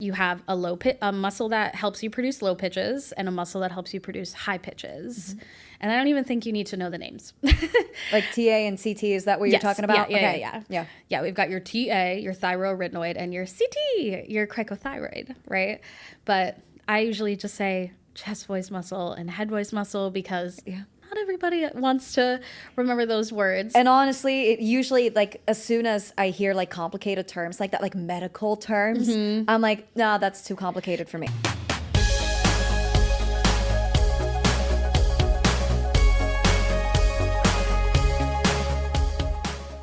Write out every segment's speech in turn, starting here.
You have a muscle that helps you produce low pitches and a muscle that helps you produce high pitches. Mm-hmm. And I don't even think you need to know the names. Like TA and CT, is that what you're talking about? Yeah, we've got your TA, your thyroarytenoid, and your CT, your cricothyroid, right? But I usually just say chest voice muscle and head voice muscle because not everybody wants to remember those words. And honestly, it usually, like, as soon as I hear like complicated terms like that, like medical terms, I'm like, nah, that's too complicated for me.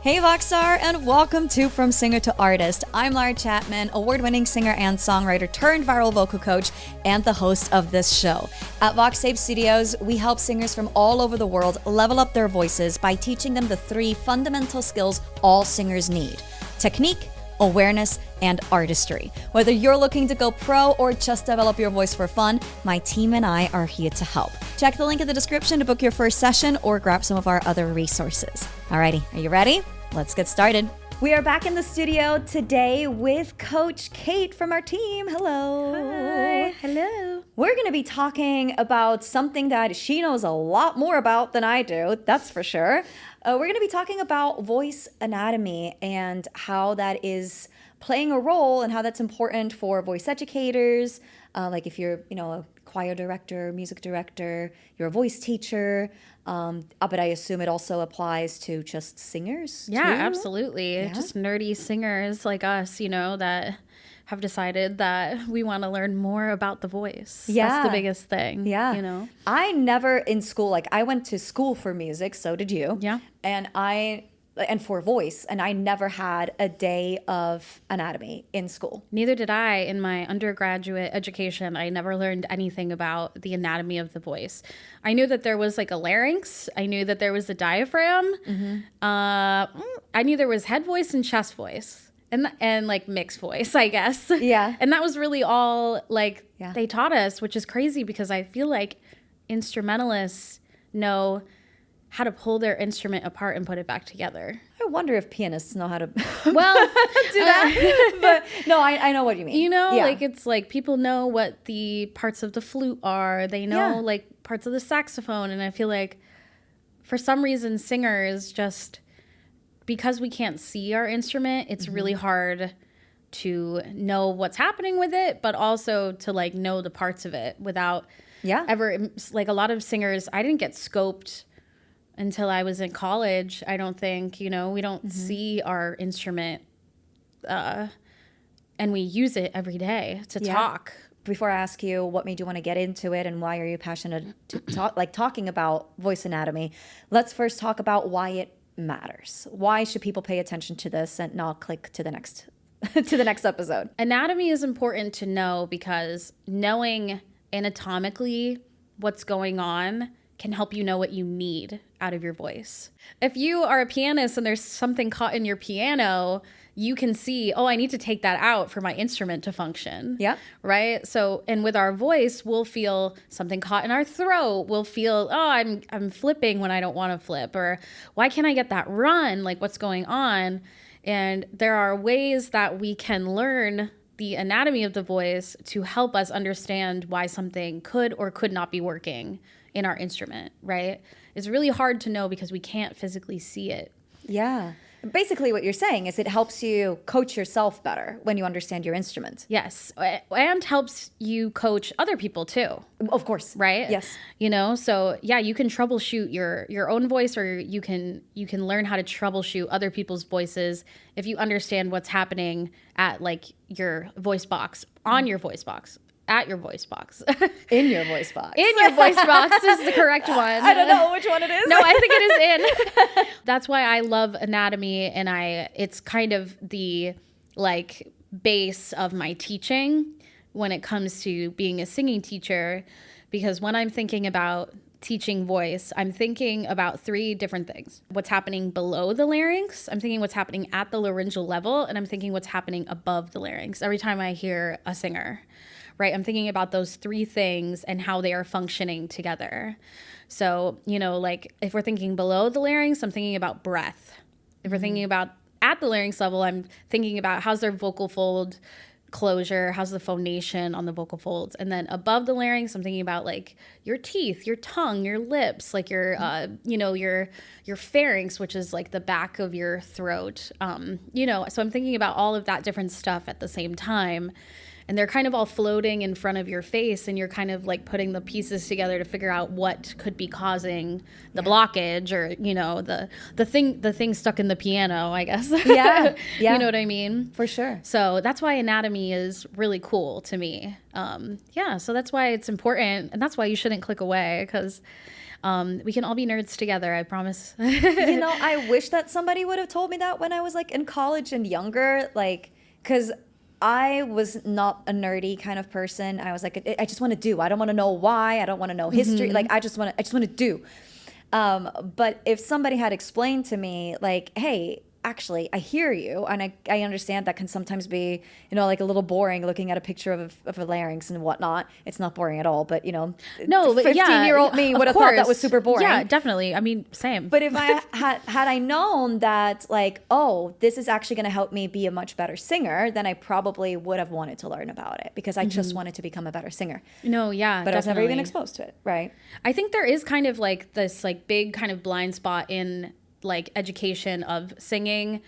Hey Voxstar, and welcome to From Singer to Artist. I'm Lara Chapman, award-winning singer and songwriter turned viral vocal coach and the host of this show. At VoxTape Studios, we help singers from all over the world level up their voices by teaching them the 3 fundamental skills all singers need: technique, awareness, and artistry. Whether you're looking to go pro or just develop your voice for fun, my team and I are here to help. Check the link in the description to book your first session or grab some of our other resources. Alrighty, are you ready? Let's get started. We are back in the studio today with Coach Kate from our team. Hello. Hi. Hello. We're going to be talking about something that she knows a lot more about than I do, that's for sure. We're going to be talking about voice anatomy and how that is playing a role and how that's important for voice educators. Like if you're, a choir director, music director, you're a voice teacher. But I assume it also applies to just singers, Yeah, too? Absolutely. Yeah. Just nerdy singers like us, that have decided that we want to learn more about the voice. Yeah. That's the biggest thing. Yeah. I never in school, I went to school for music, so did you. Yeah. And for voice, and I never had a day of anatomy in school. Neither did I in my undergraduate education. I never learned anything about the anatomy of the voice. I knew that there was like a larynx. I knew that there was a diaphragm. Mm-hmm. I knew there was head voice and chest voice and like mixed voice, I guess. Yeah. And that was really all they taught us, which is crazy because I feel like instrumentalists know how to pull their instrument apart and put it back together. I wonder if pianists know how to do that. But no, I know what you mean. It's like people know what the parts of the flute are. They know like parts of the saxophone. And I feel like for some reason singers just, because we can't see our instrument, it's really hard to know what's happening with it, but also to like know the parts of it without ever, like a lot of singers, I didn't get scoped until I was in college. I don't think, we don't see our instrument and we use it every day to talk. Before I ask you what made you want to get into it and why are you passionate to talking about voice anatomy, let's first talk about why it matters. Why should people pay attention to this and not click to the next episode? Anatomy is important to know because knowing anatomically what's going on can help you know what you need out of your voice. If you are a pianist and there's something caught in your piano, you can see, I need to take that out for my instrument to function. Yeah. Right? So, and with our voice, we'll feel something caught in our throat. We'll feel, I'm flipping when I don't want to flip, or why can't I get that run? Like, what's going on? And there are ways that we can learn the anatomy of the voice to help us understand why something could or could not be working in our instrument, right? It's really hard to know because we can't physically see it. Yeah. Basically what you're saying is it helps you coach yourself better when you understand your instrument. Yes. And helps you coach other people too. Of course. Right? Yes. So you can troubleshoot your own voice, or you can learn how to troubleshoot other people's voices if you understand what's happening at like your voice box, on your voice box. At your voice box. In your voice box. In your voice box is the correct one. I don't know which one it is. No, I think it is in. That's why I love anatomy, and it's kind of the like base of my teaching when it comes to being a singing teacher, because when I'm thinking about teaching voice, I'm thinking about 3 different things. What's happening below the larynx, I'm thinking what's happening at the laryngeal level, and I'm thinking what's happening above the larynx every time I hear a singer. Right? I'm thinking about those 3 things and how they are functioning together. So, like if we're thinking below the larynx, I'm thinking about breath. If we're thinking about at the larynx level, I'm thinking about how's their vocal fold closure? How's the phonation on the vocal folds? And then above the larynx, I'm thinking about like your teeth, your tongue, your lips, like your, your pharynx, which is like the back of your throat. So I'm thinking about all of that different stuff at the same time. And they're kind of all floating in front of your face, and you're kind of like putting the pieces together to figure out what could be causing the blockage, or the thing stuck in the piano, I guess. Yeah. You know what I mean? For sure. So that's why anatomy is really cool to me. So that's why it's important, and that's why you shouldn't click away, because we can all be nerds together, I promise. I wish that somebody would have told me that when I was like in college and younger, like, because I was not a nerdy kind of person. I was like, I just want to do. I don't want to know why. I don't want to know history. Like, I just want to do. But if somebody had explained to me, like, hey, actually, I hear you, and I understand that can sometimes be, like a little boring looking at a picture of a larynx and whatnot. It's not boring at all, but no, but 15-year-old me would have thought that was super boring. Yeah, definitely. I mean, same. But if I had I known that, like, oh, this is actually going to help me be a much better singer, then I probably would have wanted to learn about it, because I just wanted to become a better singer. No, yeah, but definitely. I was never even exposed to it, right? I think there is kind of like this like big kind of blind spot in like education of singing,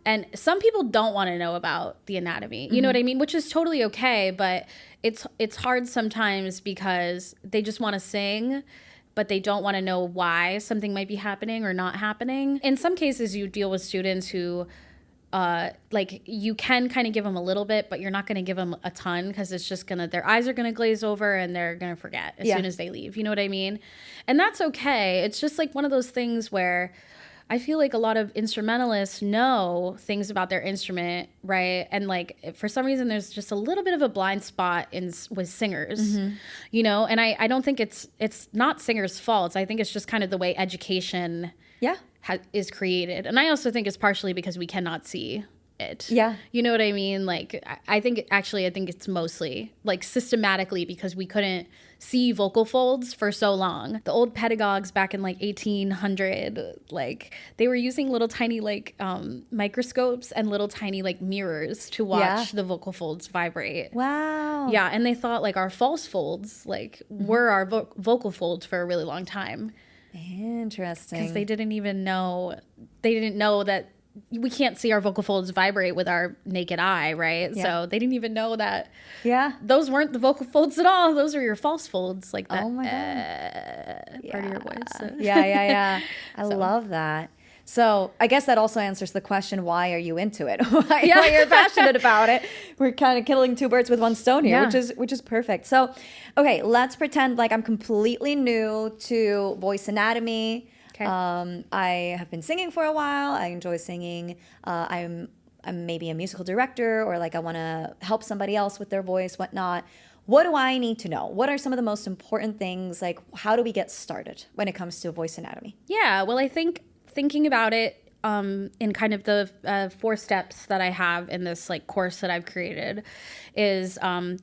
and some people don't want to know about the anatomy, you know what I mean, which is totally okay, but it's hard sometimes because they just want to sing, but they don't want to know why something might be happening or not happening. In some cases you deal with students who like you can kind of give them a little bit, but you're not going to give them a ton, because it's just their eyes are going to glaze over and they're going to forget as soon as they leave, you know what I mean? And that's okay. It's just like one of those things where I feel like a lot of instrumentalists know things about their instrument, right? And like for some reason, there's just a little bit of a blind spot with singers, And I don't think it's not singers' faults. I think it's just kind of the way education is created, and I also think it's partially because we cannot see it. Yeah, you know what I mean? Like I think it's mostly like systematically because we couldn't see vocal folds for so long. The old pedagogues back in like 1800, like they were using little tiny like microscopes and little tiny like mirrors to watch the vocal folds vibrate. Wow. Yeah, and they thought like our false folds like were our vocal folds for a really long time. Interesting. Because they didn't know that we can't see our vocal folds vibrate with our naked eye, right? Yeah. So they didn't even know that. Yeah. Those weren't the vocal folds at all. Those are your false folds, like that. Oh my God. Part of your voice. So. Yeah. I love that. So I guess that also answers the question, why are you into it? Why you're passionate about it? We're kind of killing two birds with one stone here, which is perfect. So, okay, let's pretend like I'm completely new to voice anatomy. Okay. I have been singing for a while. I enjoy singing. I'm maybe a musical director, or like I want to help somebody else with their voice, whatnot. What do I need to know? What are some of the most important things? Like, how do we get started when it comes to voice anatomy? Yeah, well, I think thinking about it in kind of the 4 steps that I have in this like course that I've created is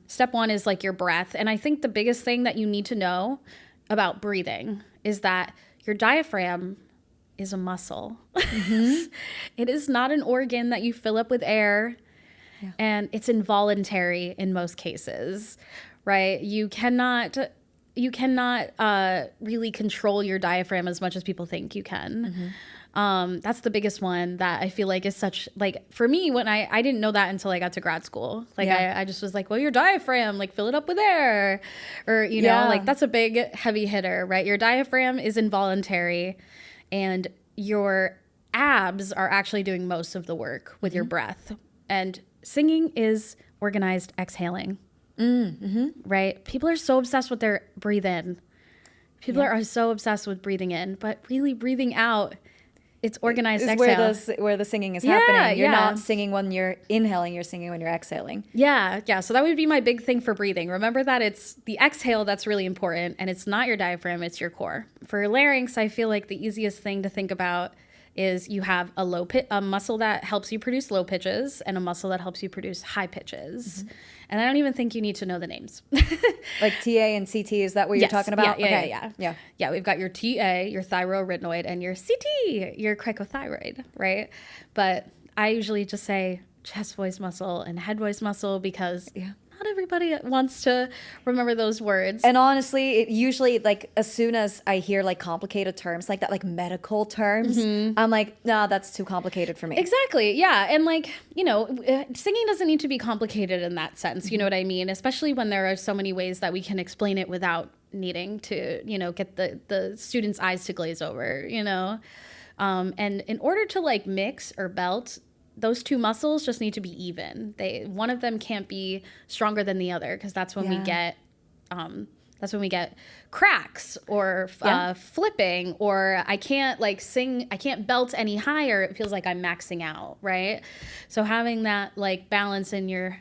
step 1 is like your breath. And I think the biggest thing that you need to know about breathing is that your diaphragm is a muscle. It is not an organ that you fill up with air, and it's involuntary in most cases, right? You cannot really control your diaphragm as much as people think you can. That's the biggest one that I feel like is such, like, for me, when I didn't know that until I got to grad school. Like, I just was like, well, your diaphragm, like, fill it up with air. Or, you know, like, that's a big heavy hitter, right? Your diaphragm is involuntary, and your abs are actually doing most of the work with your breath. And singing is organized exhaling. Right? People are so obsessed with their breathe in. People are so obsessed with breathing in, but really breathing out, it's organized exhale. Where the singing is happening. You're not singing when you're inhaling, you're singing when you're exhaling. Yeah. So that would be my big thing for breathing. Remember that it's the exhale that's really important, and it's not your diaphragm, it's your core. For larynx, I feel like the easiest thing to think about is you have a muscle that helps you produce low pitches and a muscle that helps you produce high pitches. And I don't even think you need to know the names. Like TA and CT, is that what you're talking about? Yeah, we've got your TA, your thyroarytenoid, and your CT, your cricothyroid, right? But I usually just say chest voice muscle and head voice muscle because not everybody wants to remember those words. And honestly, it usually, like, as soon as I hear like complicated terms like that, like medical terms, I'm like, nah, that's too complicated for me. Exactly. Yeah. And like, you know, singing doesn't need to be complicated in that sense. You know what I mean? Especially when there are so many ways that we can explain it without needing to, you know, get the student's eyes to glaze over, you know? And in order to like mix or belt, those two muscles just need to be even. One of them can't be stronger than the other because that's when we get cracks or flipping, or I can't like sing, I can't belt any higher. It feels like I'm maxing out, right? So having that like balance in your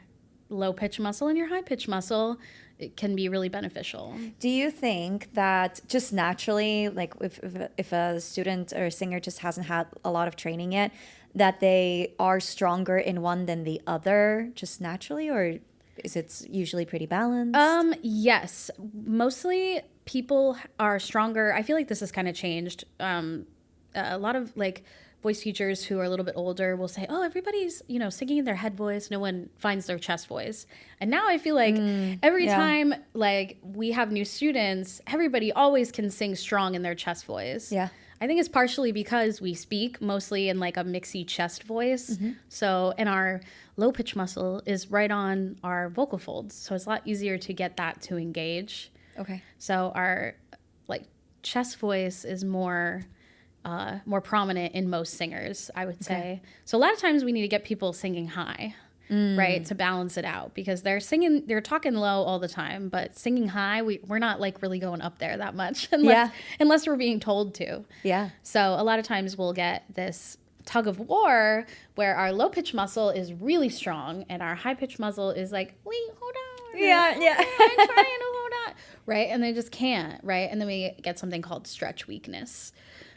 low pitch muscle and your high pitch muscle, it can be really beneficial. Do you think that just naturally, like if a student or a singer just hasn't had a lot of training yet, that they are stronger in one than the other just naturally, or is it usually pretty balanced? Yes, mostly people are stronger. I feel like this has kind of changed. A lot of like voice teachers who are a little bit older will say, oh, everybody's, you know, singing in their head voice. No one finds their chest voice. And now I feel like every time like we have new students, everybody always can sing strong in their chest voice. Yeah. I think it's partially because we speak mostly in like a mixy chest voice. So, and our low pitch muscle is right on our vocal folds. So it's a lot easier to get that to engage. Okay. So our like chest voice is more prominent in most singers, I would say. So a lot of times we need to get people singing high, right, to balance it out, because they're talking low all the time, but singing high, we're not like really going up there that much unless we're being told to. Yeah. So a lot of times we'll get this tug of war where our low pitch muscle is really strong and our high pitch muscle is like, wait, hold on. Yeah. I'm trying to hold on. Right. And they just can't. Right. And then we get something called stretch weakness.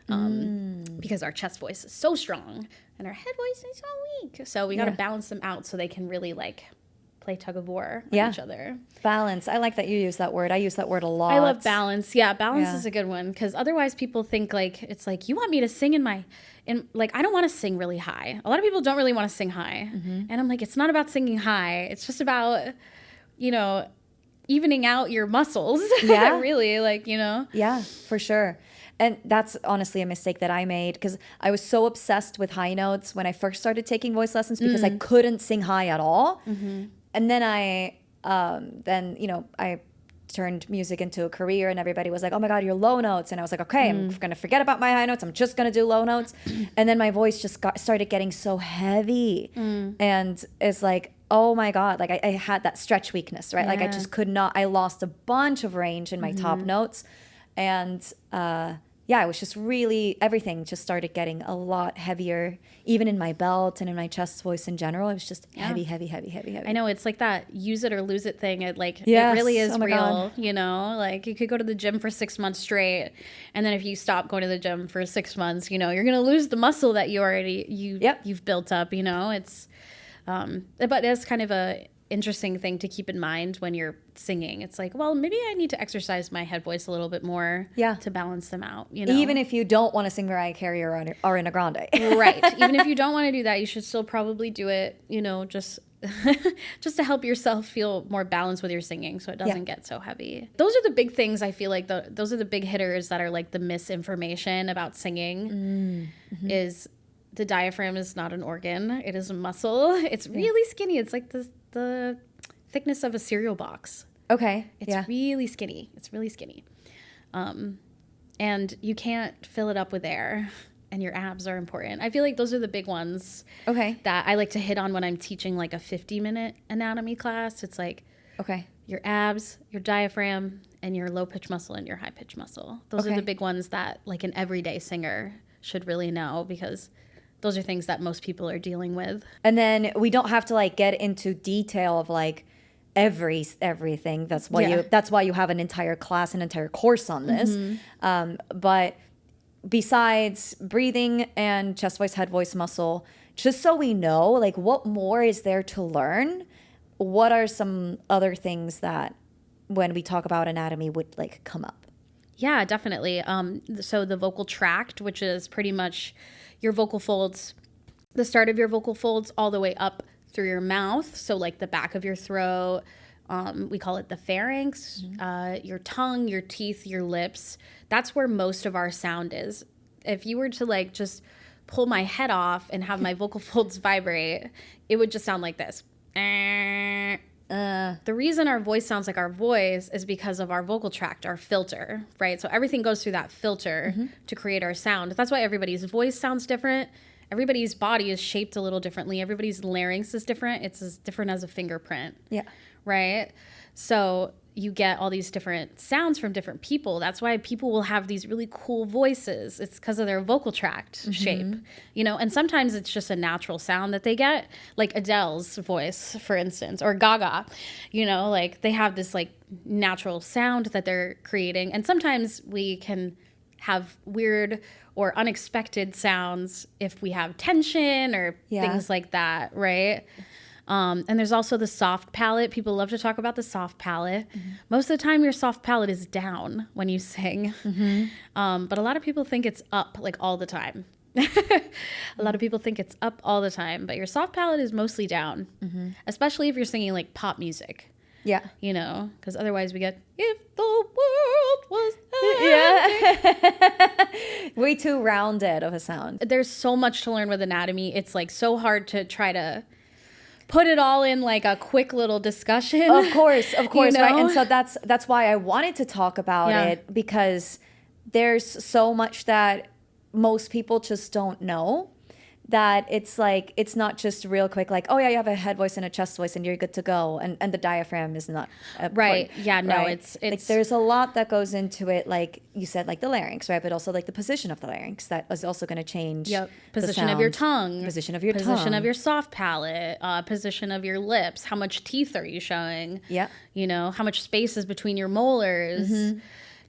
Because our chest voice is so strong and our head voice is so weak. So we got to balance them out so they can really like play tug of war with each other. Balance. I like that you use that word. I use that word a lot. I love balance. Yeah, balance is a good one, because otherwise people think like, it's like, you want me to sing like, I don't want to sing really high. A lot of people don't really want to sing high. And I'm like, it's not about singing high. It's just about, you know, evening out your muscles. Yeah. Really, like, you know. Yeah, for sure. And that's honestly a mistake that I made, because I was so obsessed with high notes when I first started taking voice lessons, because I couldn't sing high at all. And then I turned music into a career, and everybody was like, oh my God, you're low notes. And I was like, okay, I'm going to forget about my high notes. I'm just going to do low notes. And then my voice just started getting so heavy. And it's like, oh my God, like I had that stretch weakness, right? Like I just could not, I lost a bunch of range in my top notes. And it was just really, everything just started getting a lot heavier, even in my belt and in my chest voice in general. It was just heavy. I know, it's like that use it or lose it thing. It really is real, God. You know, like you could go to the gym for 6 months straight, and then if you stop going to the gym for 6 months, you know, you're going to lose the muscle that you've built up, you know. It's, but it's kind of a interesting thing to keep in mind when you're singing. It's like, well, maybe I need to exercise my head voice a little bit more to balance them out, you know. Even if you don't want to sing Mariah Carey or Ariana Grande. Right. Even if you don't want to do that, you should still probably do it, you know, just to help yourself feel more balanced with your singing so it doesn't get so heavy. Those are the big things. I feel like those are the big hitters that are like the misinformation about singing is the diaphragm is not an organ. It is a muscle. It's really skinny. It's like the thickness of a cereal box. Okay. It's really skinny. It's really skinny. And you can't fill it up with air. And your abs are important. I feel like those are the big ones that I like to hit on when I'm teaching like a 50-minute anatomy class. It's like your abs, your diaphragm, and your low pitch muscle and your high pitch muscle. Those are the big ones that like an everyday singer should really know, because those are things that most people are dealing with. And then we don't have to like get into detail of like everything. That's why you have an entire class, an entire course on this. But besides breathing and chest voice, head voice muscle, just so we know, like, what more is there to learn? What are some other things that when we talk about anatomy would like come up? Yeah, definitely. So the vocal tract, which is pretty much your vocal folds, the start of your vocal folds all the way up through your mouth. So like the back of your throat, we call it the pharynx, your tongue, your teeth, your lips. That's where most of our sound is. If you were to like just pull my head off and have my vocal folds vibrate, it would just sound like this. The reason our voice sounds like our voice is because of our vocal tract, our filter, right? So everything goes through that filter to create our sound. That's why everybody's voice sounds different. Everybody's body is shaped a little differently. Everybody's larynx is different. It's as different as a fingerprint. Yeah. Right? So you get all these different sounds from different people. That's why people will have these really cool voices. It's because of their vocal tract shape, you know, and sometimes it's just a natural sound that they get, like Adele's voice, for instance, or Gaga, you know, like they have this like natural sound that they're creating. And sometimes we can have weird or unexpected sounds if we have tension or things like that, right? And there's also the soft palate. People love to talk about the soft palate. Most of the time, your soft palate is down when you sing. But a lot of people think it's up like all the time. A lot of people think it's up all the time, but your soft palate is mostly down, especially if you're singing like pop music. Yeah. You know, because otherwise we get, if the world was way too rounded of a sound. There's so much to learn with anatomy. It's like so hard to try to put it all in like a quick little discussion. Of course, you know? Right? And so that's why I wanted to talk about it, because there's so much that most people just don't know, that it's like, it's not just real quick, like, oh yeah, you have a head voice and a chest voice and you're good to go. And the diaphragm is not right. Yeah, no, right? It's like there's a lot that goes into it. Like you said, like the larynx, right? But also like the position of the larynx that is also going to change. Yep. Position of your tongue. Position of your tongue. Position of your soft palate. Position of your lips. How much teeth are you showing? Yeah. You know, how much space is between your molars.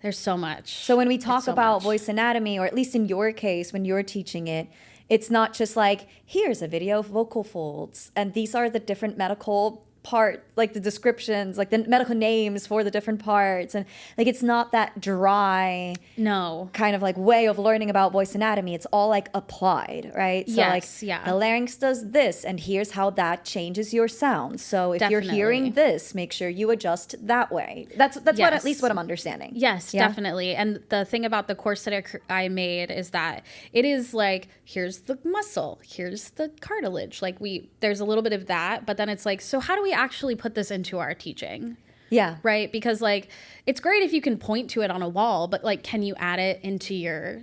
There's so much. So when we talk about voice anatomy, or at least in your case, when you're teaching it, it's not just like, here's a video of vocal folds, and these are the different medical part, like the descriptions, like the medical names for the different parts. And like, it's not that dry kind of like way of learning about voice anatomy. It's all like applied, right? So like the larynx does this, and here's how that changes your sound. So if you're hearing this, make sure you adjust that way. That's what, at least what I'm understanding. Yes, definitely. And the thing about the course that I made is that it is like, here's the muscle, here's the cartilage. Like there's a little bit of that, but then it's like, so how do we actually put this into our teaching? Yeah. Right? Because like, it's great if you can point to it on a wall, but like, can you add it into your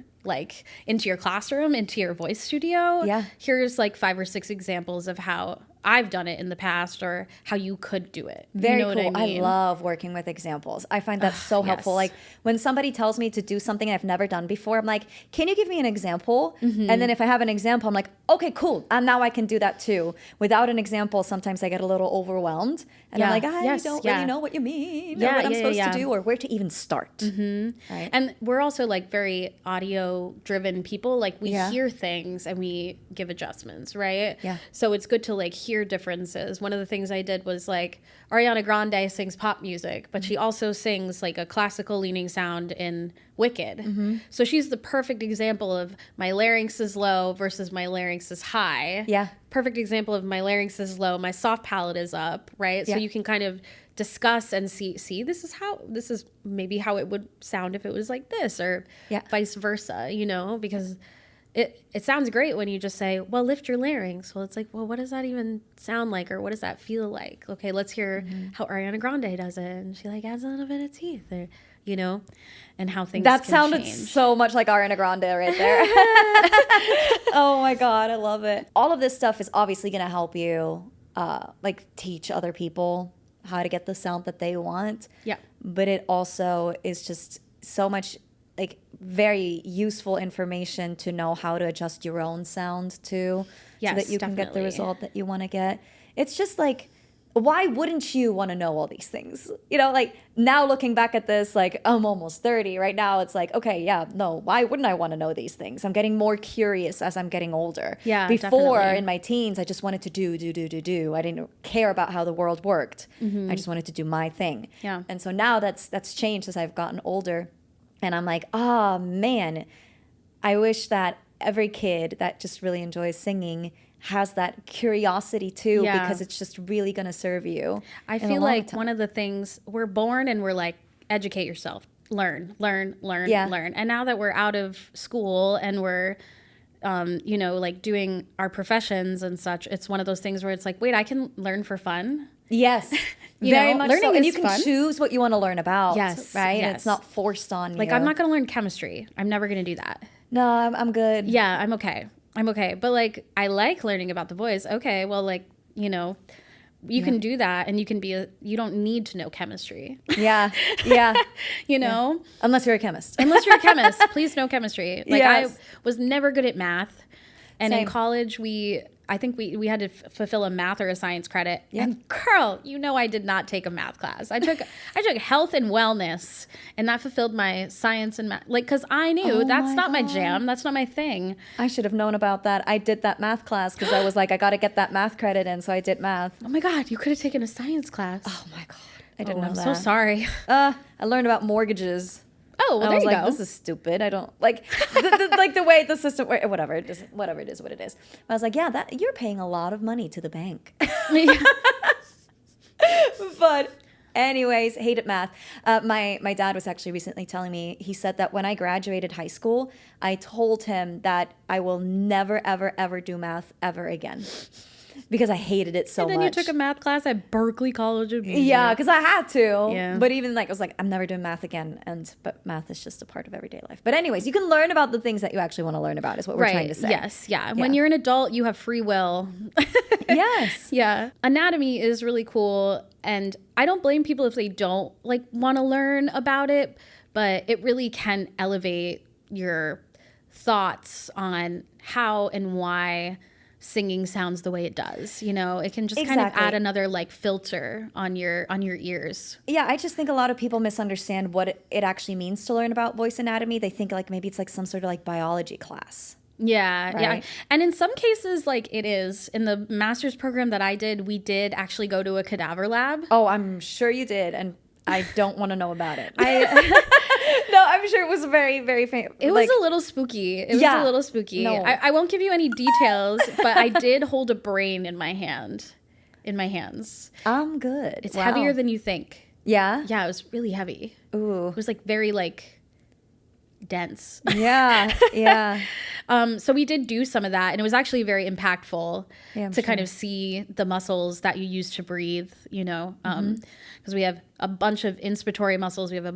classroom, into your voice studio? Yeah. Here's like 5 or 6 examples of how I've done it in the past, or how you could do it. Very cool. I mean? I love working with examples. I find that so helpful. Like when somebody tells me to do something I've never done before, I'm like, can you give me an example? And then if I have an example, I'm like, okay, cool. And now I can do that too. Without an example, sometimes I get a little overwhelmed. And I'm like, I don't really know what you mean, or what I'm supposed to do, or where to even start. Right? And we're also like very audio driven people. Like we hear things and we give adjustments, right? Yeah. So it's good to like hear differences. One of the things I did was like, Ariana Grande sings pop music, but she also sings like a classical leaning sound in Wicked. So she's the perfect example of my larynx is low versus my larynx is high. Yeah. Perfect example of my larynx is low, my soft palate is up, right? So you can kind of discuss and see this is maybe how it would sound if it was like this, or vice versa, you know, because it sounds great when you just say, well, lift your larynx. Well, it's like, well, what does that even sound like? Or what does that feel like? Okay, let's hear how Ariana Grande does it. And she like adds a little bit of teeth, or, you know, and how things that can sounded change. So much like Ariana Grande right there. Oh my God, I love it. All of this stuff is obviously going to help you like teach other people how to get the sound that they want. Yeah. But it also is just so much like very useful information to know how to adjust your own sound too, so that you can get the result that you want to get. It's just like, why wouldn't you want to know all these things? You know, like now looking back at this, like I'm almost 30 right now. It's like, okay, why wouldn't I want to know these things? I'm getting more curious as I'm getting older. Yeah, before in my teens, I just wanted to do. I didn't care about how the world worked. I just wanted to do my thing. Yeah. And so now that's changed as I've gotten older. And I'm like, oh man, I wish that every kid that just really enjoys singing has that curiosity too, Yeah. because it's just really going to serve you. I in the feel long like term. one of the things, we're born and we're like, educate yourself, learn, Yeah. learn. And now that we're out of school and we're, like doing our professions and such, it's one of those things where it's like, wait, I can learn for fun. Yes, You very know, much learning so. And is you can fun. choose what you want to learn about. Yes, right. And yes. it's not forced on you. Like, I'm not going to learn chemistry. I'm never going to do that. No, I'm good. Yeah, I'm okay. But like, I like learning about the voice. Okay, well, like, you can do that, and you can you don't need to know chemistry. Yeah, yeah. you know, Unless you're a chemist. unless you're a chemist, please know chemistry. Like, Yes. I was never good at math, and Same. in college I think we had to fulfill a math or a science credit. Yeah. And girl, I did not take a math class. I took health and wellness, and that fulfilled my science and math. Like, because I knew that's not my jam. That's not my thing. I should have known about that. I did that math class because I was like, I got to get that math credit in, so I did math. Oh my God, you could have taken a science class. Oh my God, I didn't know I'm that. so sorry. I learned about mortgages. Oh, well, I there was you like, go. this is stupid. I don't like like the way the system, whatever it is, what it is. I was like, yeah, that you're paying a lot of money to the bank. But anyways, hated math. My dad was actually recently telling me, he said that when I graduated high school, I told him that I will never, ever, ever do math ever again. Because I hated it so much. And then you took a math class at Berkeley College of Music. Yeah, because I had to. Yeah. But even like, I was like, I'm never doing math again. But math is just a part of everyday life. But anyways, you can learn about the things that you actually want to learn about is what we're trying to say. Yes, yeah. When you're an adult, you have free will. Yes. Yeah. Anatomy is really cool. And I don't blame people if they don't like want to learn about it, but it really can elevate your thoughts on how and why singing sounds the way it does. It can just kind of Exactly. add another like filter on your ears. Yeah, I just think a lot of people misunderstand what it actually means to learn about voice anatomy. They think like maybe it's like some sort of like biology class. Yeah, yeah. Right. And in some cases, like it is. In the master's program that I did, we did actually go to a cadaver lab. Oh, I'm sure you did. And I don't want to know about it. No, I'm sure it was very, very famous. It was a little spooky. It was Yeah. a little spooky. No. I won't give you any details, but I did hold a brain in my hands. I'm good. It's Wow. heavier than you think. Yeah? Yeah, it was really heavy. Ooh. It was like very like dense. Yeah, yeah. So we did do some of that, and it was actually very impactful Yeah, I'm to kind sure. of see the muscles that you use to breathe, Mm-hmm. because we have a bunch of inspiratory muscles, we have a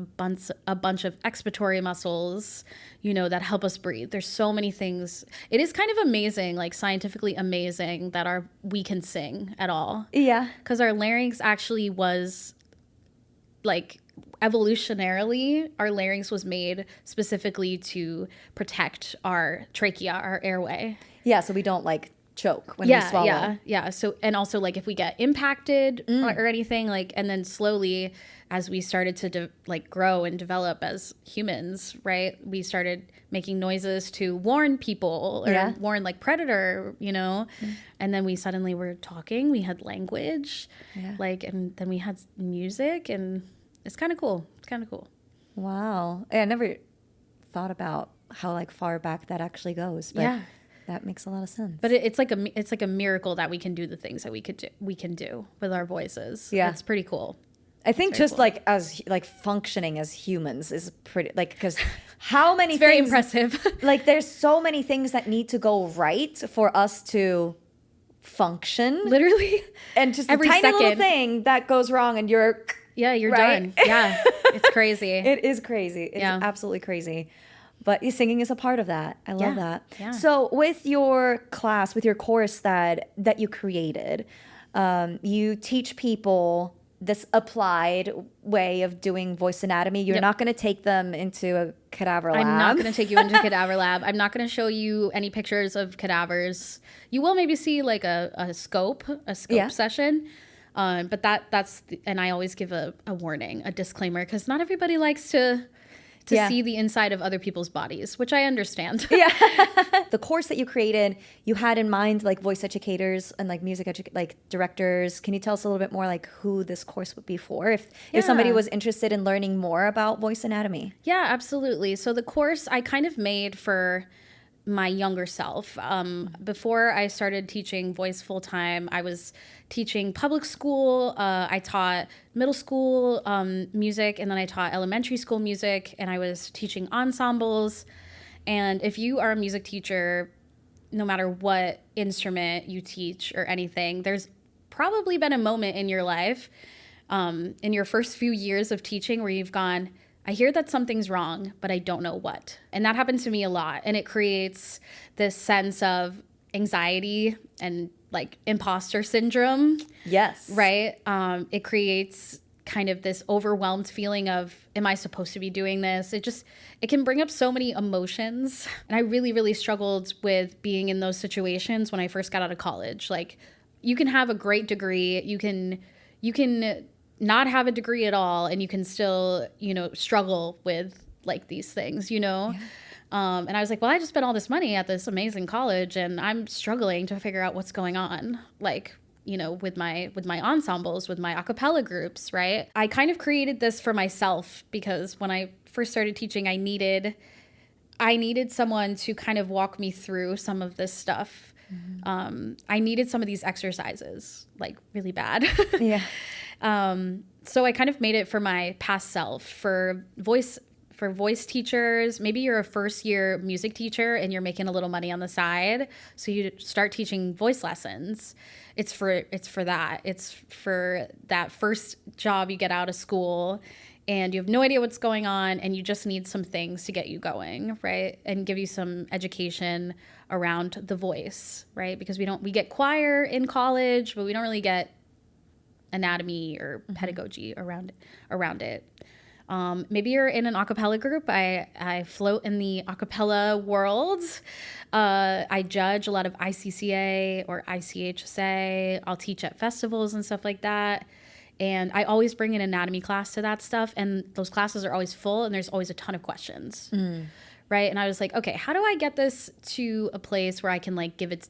bunch of expiratory muscles, that help us breathe. There's so many things. It is kind of amazing, like scientifically amazing that we can sing at all. Yeah. Because our larynx actually was like evolutionarily, our larynx was made specifically to protect our trachea, our airway. Yeah, so we don't like choke when we swallow. Yeah. So, and also like if we get impacted or anything, like, and then slowly as we started to grow and develop as humans, right? We started making noises to warn people or warn like predator, and then we suddenly were talking, we had language, and then we had music, and it's kind of cool. Wow. I never thought about how like far back that actually goes, but that makes a lot of sense. But it's like a miracle that we can do the things that we can do with our voices. Yeah. It's pretty cool. I think just cool. like as like functioning as humans is pretty like because how many It's very things, impressive. like there's so many things that need to go right for us to function. Literally. And just every a tiny little second. thing that goes wrong and you're Yeah, you're right? done. Yeah, it's crazy. It is crazy. It's absolutely crazy. But singing is a part of that. I love that. Yeah. So with your class, with your course that you created, you teach people this applied way of doing voice anatomy. You're not going to take them into a cadaver lab. I'm not going to take you into a cadaver lab. I'm not going to show you any pictures of cadavers. You will maybe see like a scope session. But and I always give a warning, a disclaimer, because not everybody likes to see the inside of other people's bodies, which I understand. Yeah. The course that you created, you had in mind like voice educators and like music like directors. Can you tell us a little bit more like who this course would be for if somebody was interested in learning more about voice anatomy? Yeah, absolutely. So the course I kind of made for my younger self. Before I started teaching voice full time, I was teaching public school. I taught middle school music, and then I taught elementary school music, and I was teaching ensembles. And if you are a music teacher, no matter what instrument you teach or anything, there's probably been a moment in your life, in your first few years of teaching, where you've gone, I hear that something's wrong, but I don't know what. And that happens to me a lot. And it creates this sense of anxiety and like imposter syndrome. Yes. Right? It creates kind of this overwhelmed feeling of, am I supposed to be doing this? It can bring up so many emotions. And I really, really struggled with being in those situations when I first got out of college. Like, you can have a great degree. You can not have a degree at all, and you can still, struggle with like these things, Yeah. And I was like, well, I just spent all this money at this amazing college, and I'm struggling to figure out what's going on, like, with my ensembles, with my a cappella groups, right? I kind of created this for myself because when I first started teaching, I needed someone to kind of walk me through some of this stuff. Mm-hmm. I needed some of these exercises, like, really bad. Yeah. So I kind of made it for my past self, for voice teachers. Maybe you're a first year music teacher and you're making a little money on the side, so you start teaching voice lessons. It's for that. It's for that first job you get out of school and you have no idea what's going on, and you just need some things to get you going, right? And give you some education around the voice, right? Because we get choir in college, but we don't really get anatomy or pedagogy around it. Maybe you're in an a cappella group. I float in the a cappella world. I judge a lot of ICCA or ICHSA. I'll teach at festivals and stuff like that. And I always bring an anatomy class to that stuff. And those classes are always full, and there's always a ton of questions. Right. And I was like, okay, how do I get this to a place where I can give it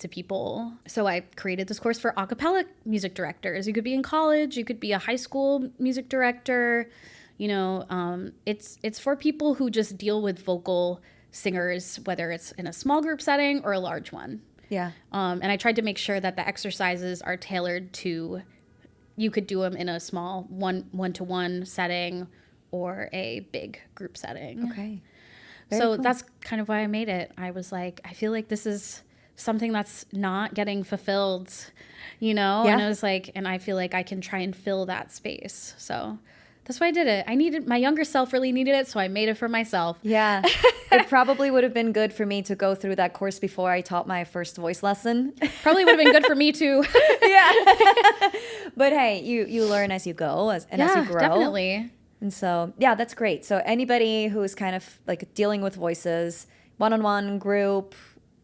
to people? So I created this course for a cappella music directors. You could be in college, you could be a high school music director. It's for people who just deal with vocal singers, whether it's in a small group setting or a large one. Yeah. And I tried to make sure that the exercises are tailored to, you could do them in a small one-to-one setting or a big group setting. Okay. Very cool. That's kind of why I made it. I was like, I feel like this is something that's not getting fulfilled, Yeah. And I was like, and I feel like I can try and fill that space. So that's why I did it. My younger self really needed it, so I made it for myself. Yeah. It probably would have been good for me to go through that course before I taught my first voice lesson. Probably would have been good for me too. Yeah. But hey, you learn as you go as you grow. Definitely. And so, yeah, that's great. So anybody who is kind of like dealing with voices, one-on-one, group,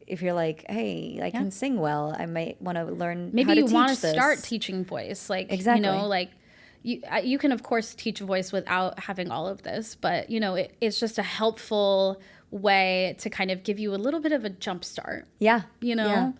if you're like, hey, I can sing well, I might want to learn Maybe how to you teach want to this. start teaching voice. Exactly. You can, of course, teach voice without having all of this. But, it's just a helpful way to kind of give you a little bit of a jump start. Yeah. Yeah.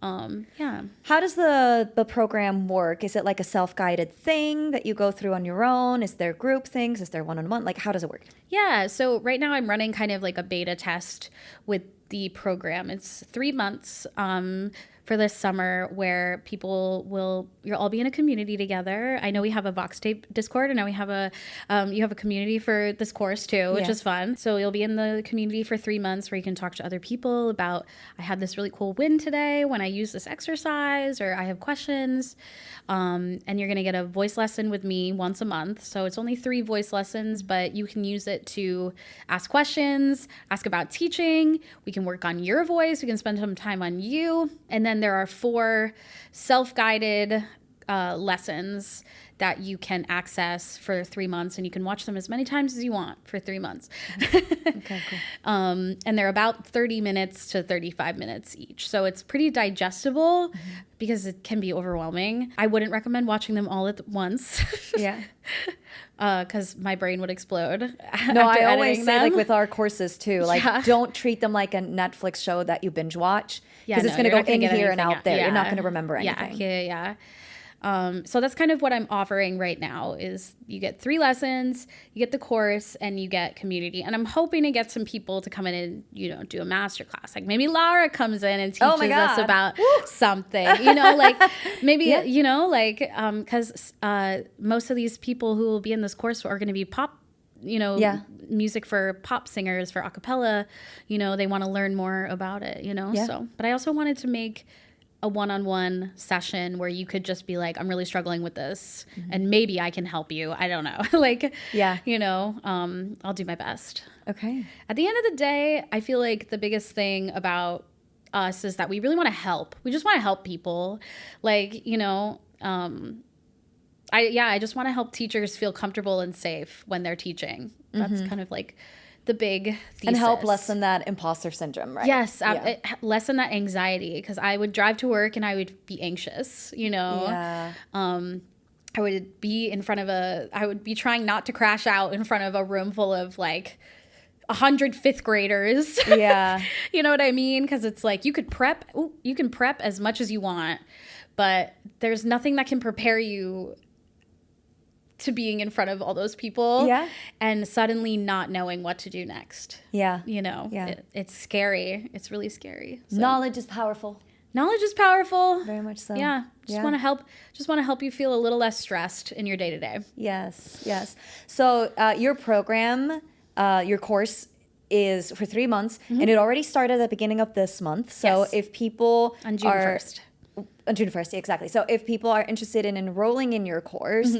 How does the program work? Is it like a self-guided thing that you go through on your own? Is there group things? Is there one-on-one? Like, how does it work? Yeah. So right now I'm running kind of like a beta test with the program. It's 3 months for this summer where you'll all be in a community together. I know we have a VoxTape Discord, and now we have you have a community for this course too, which is fun. So you'll be in the community for 3 months where you can talk to other people about, I had this really cool win today when I used this exercise, or I have questions. And you're going to get a voice lesson with me once a month. So it's only 3 voice lessons, but you can use it to ask questions, ask about teaching. We can work on your voice. We can spend some time on you. And then there are 4 self-guided lessons that you can access for 3 months, and you can watch them as many times as you want for 3 months. Okay, cool. And they're about 30 minutes to 35 minutes each. So it's pretty digestible because it can be overwhelming. I wouldn't recommend watching them all at once. Yeah. Because my brain would explode. No, I always say, like, with our courses too, like, Yeah. don't treat them like a Netflix show that you binge watch, because it's going to you're go not gonna in get here and anything out there. Yeah. You're not going to remember anything. Yeah. So that's kind of what I'm offering right now is you get 3 lessons, you get the course, and you get community. And I'm hoping to get some people to come in and, you know, do a master class. Like maybe Laura comes in and teaches us about something, you know, like maybe, you know, like, because most of these people who will be in this course are going to be pop, you know, music for pop singers, for a cappella, you know, they want to learn more about it, you know? So, but I also wanted to make a one-on-one session where you could just be like, I'm really struggling with this and maybe I can help you. I don't know. Like, you know, I'll do my best. Okay. At the end of the day, I feel like the biggest thing about us is that we really want to help. We just want to help people. Like, you know, I just want to help teachers feel comfortable and safe when they're teaching. That's kind of like the big thesis. And help lessen that imposter syndrome, right? Yes, lessen that anxiety, because I would drive to work and I would be anxious, you know? I would be I would be trying not to crash out in front of a room full of like 100 fifth graders. Yeah. You know what I mean? Because it's like you can prep as much as you want, but there's nothing that can prepare you to being in front of all those people and suddenly not knowing what to do next. You know, it's scary. It's really scary. So. Knowledge is powerful. Knowledge is powerful. Very much so. Yeah. Just want to help you feel a little less stressed in your day to day. Yes. So your program, your course is for 3 months and it already started at the beginning of this month. So if people on June 1st. On June 1st, exactly. So if people are interested in enrolling in your course,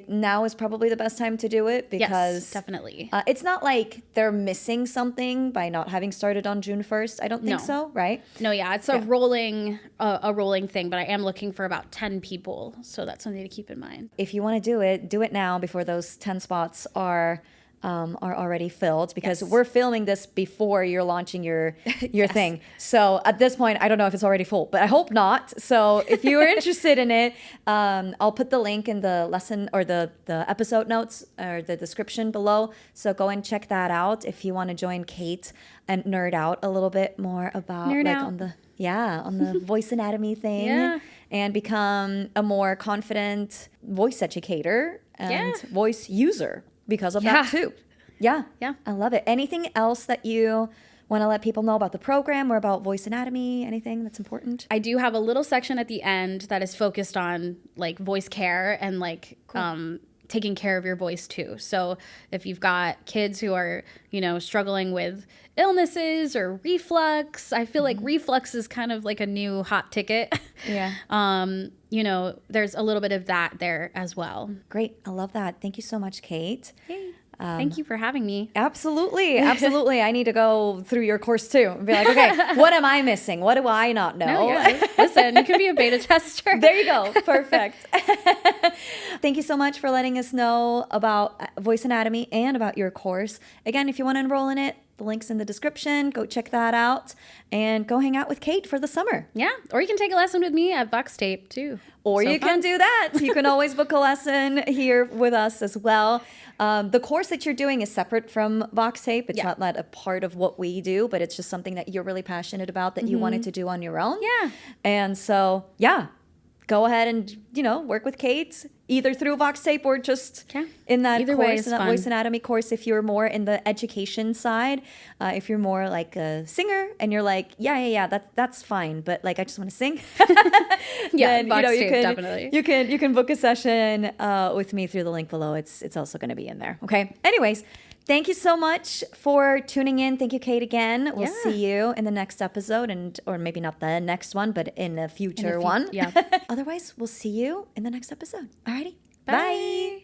now is probably the best time to do it because definitely. It's not like they're missing something by not having started on June 1st. I don't think so, right? No, it's a rolling thing, but I am looking for about 10 people, so that's something to keep in mind. If you want to do it now before those 10 spots are already filled, because we're filming this before you're launching your thing. So at this point, I don't know if it's already full, but I hope not. So if you are interested in it, I'll put the link in the lesson or the episode notes or the description below. So go and check that out if you want to join Kate and nerd out a little bit more about on the voice anatomy thing and become a more confident voice educator and voice user. Because of that too. Yeah. I love it. Anything else that you want to let people know about the program or about voice anatomy? Anything that's important? I do have a little section at the end that is focused on like voice care and like taking care of your voice too. So if you've got kids who are, you know, struggling with illnesses or reflux, I feel like reflux is kind of like a new hot ticket. You know, there's a little bit of that there as well. Great. I love that. Thank you so much, Kate. Hey. Thank you for having me. Absolutely. I need to go through your course too and be like, okay, what am I missing? What do I not know? Listen, you can be a beta tester. There you go. Perfect. Thank you so much for letting us know about voice anatomy and about your course. Again, if you want to enroll in it, the link's in the description. Go check that out and go hang out with Kate for the summer. Yeah. Or you can take a lesson with me at VoxTape too. Or you can do that. You can always book a lesson here with us as well. The course that you're doing is separate from VoxTape. It's not a part of what we do, but it's just something that you're really passionate about that you wanted to do on your own. And so, go ahead and, you know, work with Kate either through VoxTape or just in that course, in that voice anatomy course. If you're more in the education side, if you're more like a singer and you're like, that's fine, but like I just want to sing. Then, VoxTape, definitely. You can book a session with me through the link below. It's also going to be in there. Okay. Anyways. Thank you so much for tuning in. Thank you, Kate, again. We'll see you in the next episode, or maybe not the next one, but in a future one. Otherwise, we'll see you in the next episode. Alrighty. Bye.